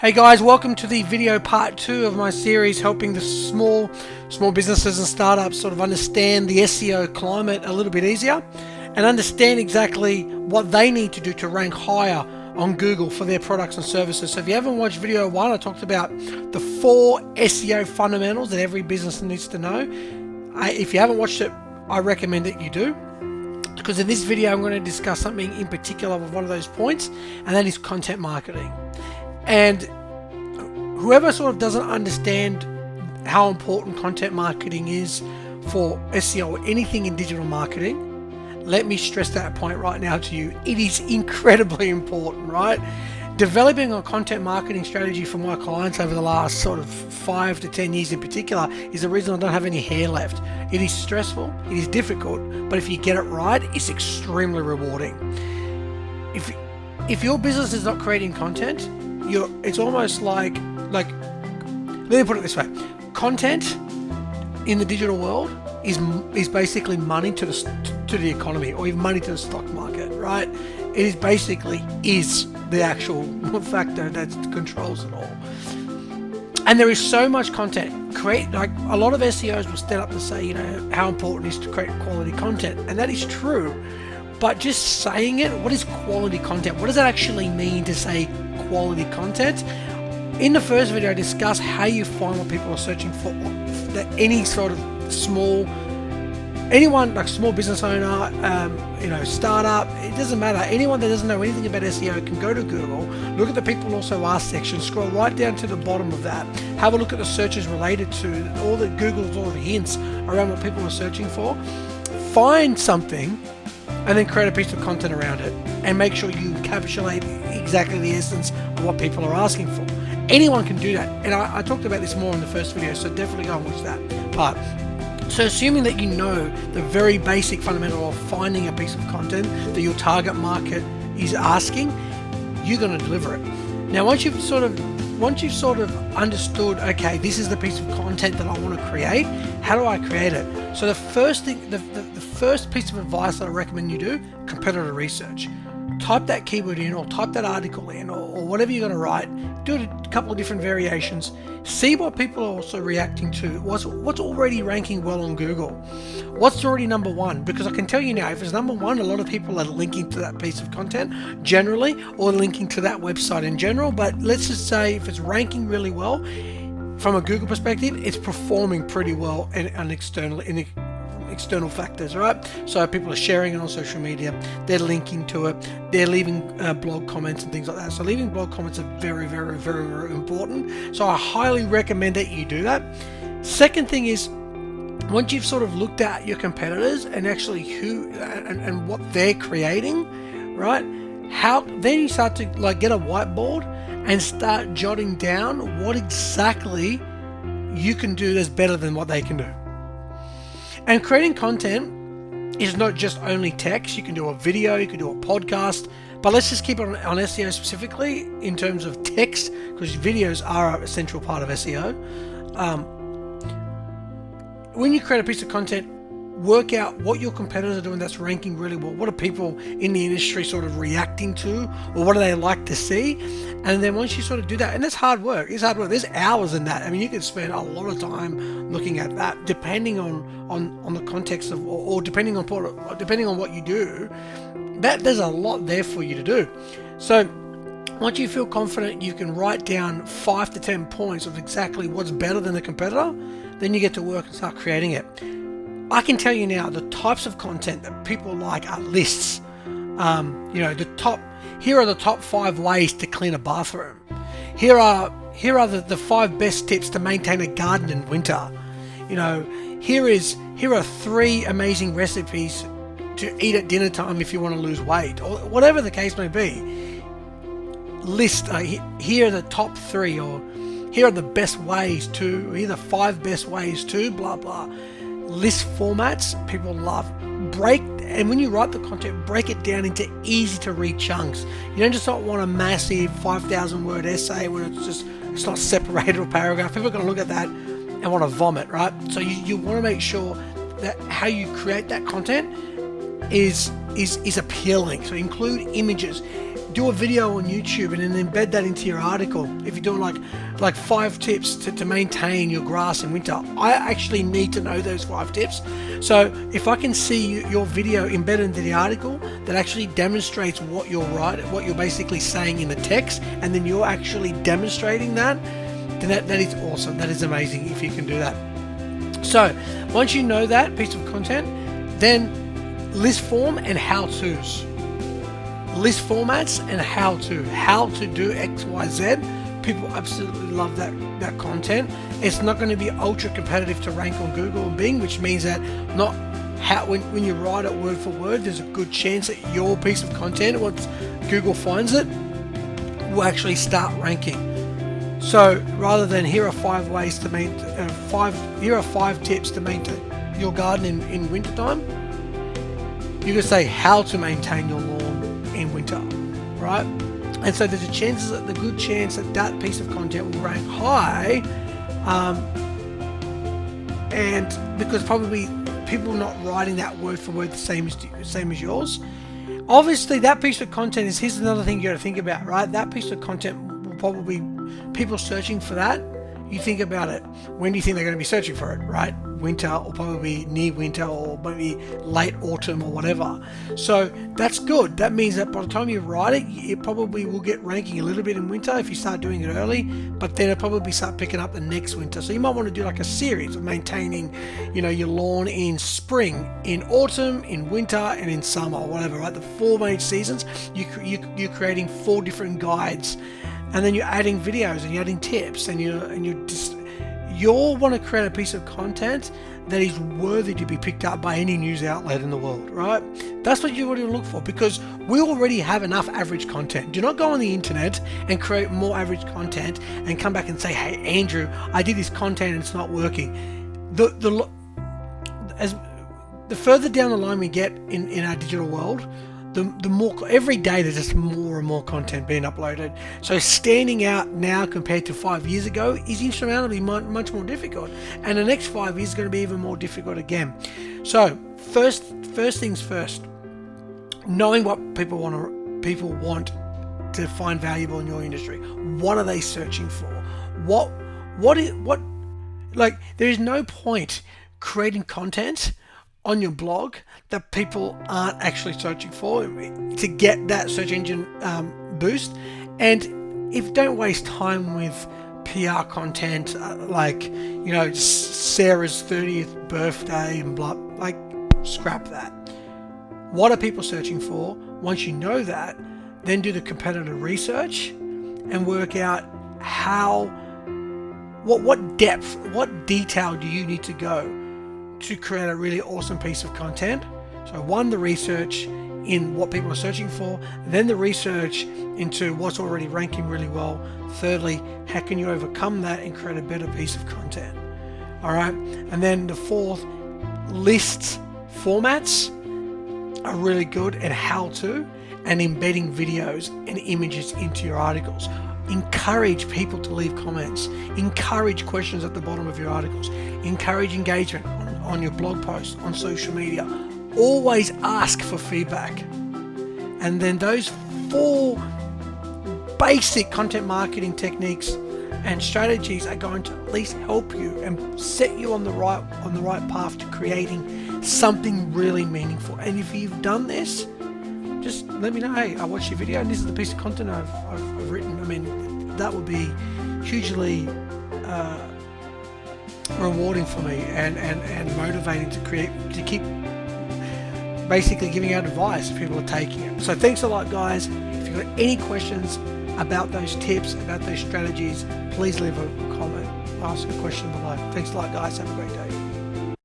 Hey guys, welcome to the video part 2 of my series helping the small businesses and startups sort of understand the SEO climate a little bit easier and understand exactly what they need to do to rank higher on Google for their products and services. So if you haven't watched video 1, I talked about the 4 SEO fundamentals that every business needs to know. If you haven't watched it, I recommend that you do, because in this video I'm going to discuss something in particular with one of those points, and that is content marketing. And whoever sort of doesn't understand how important content marketing is for SEO or anything in digital marketing, let me stress that point right now to you. It is incredibly important, right? Developing a content marketing strategy for my clients over the last sort of 5 to 10 years in particular is the reason I don't have any hair left. It is stressful, it is difficult, but if you get it right, it's extremely rewarding. If your business is not creating content, it's almost like let me put it this way: content in the digital world is basically money to the economy, or even money to the stock market, right? It is basically the actual factor that controls it all. And there is so much content. Like a lot of SEOs will stand up and say, how important it is to create quality content, and that is true. But just saying it, what is quality content? What does that actually mean to say quality content? In the first video, I discussed how you find what people are searching for. That any sort of small business owner, startup, it doesn't matter. Anyone that doesn't know anything about SEO can go to Google, look at the people also asked section, scroll right down to the bottom of that, have a look at the searches related to all the Google's all the hints around what people are searching for, find something, and then create a piece of content around it and make sure you encapsulate exactly the essence of what people are asking for. Anyone can do that, and I talked about this more in the first video, so definitely go and watch that part. So assuming that you know the very basic fundamental of finding a piece of content that your target market is asking, you're going to deliver it. Now once you've sort of understood, okay, this is the piece of content that I want to create, how do I create it? So the first thing, the first piece of advice that I recommend you do, competitor research. Type that keyword in, or type that article in, or whatever you're going to write. Do it a couple of different variations. See what people are also reacting to. What's already ranking well on Google? What's already number 1? Because I can tell you now, if it's number 1, a lot of people are linking to that piece of content generally, or linking to that website in general. But let's just say if it's ranking really well, from a Google perspective, it's performing pretty well in external factors, right? So people are sharing it on social media, they're linking to it, they're leaving blog comments and things like that. So leaving blog comments are very, very, very, very important. So I highly recommend that you do that. Second thing is, once you've sort of looked at your competitors and actually who and what they're creating, right? Then you start to get a whiteboard and start jotting down what exactly you can do that's better than what they can do. And creating content is not just only text. You can do a video, you can do a podcast, but let's just keep it on SEO specifically in terms of text, because videos are an essential part of SEO. When you create a piece of content, work out what your competitors are doing that's ranking really well. What are people in the industry sort of reacting to, or what do they like to see? And then once you sort of do that, and it's hard work. There's hours in that. I mean, you can spend a lot of time looking at that, depending on the context of, or depending on what you do. There's a lot there for you to do. So once you feel confident, you can write down 5 to 10 points of exactly what's better than the competitor. Then you get to work and start creating it. I can tell you now, the types of content that people like are lists. Here are the top 5 ways to clean a bathroom. Here are the 5 best tips to maintain a garden in winter. Here are 3 amazing recipes to eat at dinner time if you want to lose weight, or whatever the case may be. Here are the top 3, or here are the best ways to, or here are the 5 best ways to, blah blah. List formats people love. And when you write the content, break it down into easy to read chunks. You don't just want a massive 5,000 word essay where it's not separated or paragraph. People are going to look at that and want to vomit, right? So you want to make sure that how you create that content is appealing. So include images. do a video on YouTube and then embed that into your article. If you're doing like 5 tips to maintain your grass in winter, I actually need to know those 5 tips. So if I can see your video embedded into the article that actually demonstrates what you're what you're basically saying in the text, and then you're actually demonstrating that, then that is awesome. That is amazing if you can do that. So once you know that piece of content, then list form and how-tos. List formats and how to do X, Y, Z. People absolutely love that content. It's not going to be ultra competitive to rank on Google and Bing, which means that when you write it word for word, there's a good chance that your piece of content, once Google finds it, will actually start ranking. So rather than here are 5 ways to here are 5 tips to maintain your garden in wintertime, you can say how to maintain your lawn in winter, right? And so there's the good chance that piece of content will rank high, and because probably people not writing that word for word the same as yours. Obviously, that piece of content is, here's another thing you got to think about, right? That piece of content will probably, people searching for that, you think about it, when do you think they're going to be searching for it, right? Winter, or probably near winter, or maybe late autumn or whatever. So that's good. That means that by the time you write it, it probably will get ranking a little bit in winter if you start doing it early, but then it'll probably start picking up the next winter. So you might want to do like a series of maintaining, your lawn in spring, in autumn, in winter, and in summer, or whatever, right? The 4 main seasons, you're creating 4 different guides, and then you're adding videos and you're adding tips, and you'll want to create a piece of content that is worthy to be picked up by any news outlet in the world, right? That's what you want to look for, because we already have enough average content. Do not go on the internet and create more average content and come back and say, hey, Andrew, I did this content and it's not working. As the further down the line we get in our digital world, the more, every day there's just more and more content being uploaded. So standing out now compared to 5 years ago is insurmountably much more difficult, and the next 5 years is going to be even more difficult again. So first things first, knowing what people want to find valuable in your industry. What are they searching for? There is no point creating content on your blog that people aren't actually searching for to get that search engine boost. And if don't waste time with PR content Sarah's 30th birthday and blah, scrap that. What are people searching for? Once you know that, then do the competitor research and work out what depth, what detail do you need to go to create a really awesome piece of content. So 1, the research in what people are searching for, then the research into what's already ranking really well. Thirdly, how can you overcome that and create a better piece of content? All right. And then the 4th, lists formats are really good, and how to, and embedding videos and images into your articles. Encourage people to leave comments. Encourage questions at the bottom of your articles. Encourage engagement on your blog posts, on social media. Always ask for feedback. And then those 4 basic content marketing techniques and strategies are going to at least help you and set you on the right path to creating something really meaningful. And if you've done this, just let me know, hey, I watched your video and this is the piece of content I've written. I mean, that would be hugely rewarding for me and motivating to keep basically giving out advice if people are taking it. So thanks a lot, guys. If you've got any questions about those tips, about those strategies, please leave a comment, ask a question below. Thanks a lot, guys. Have a great day.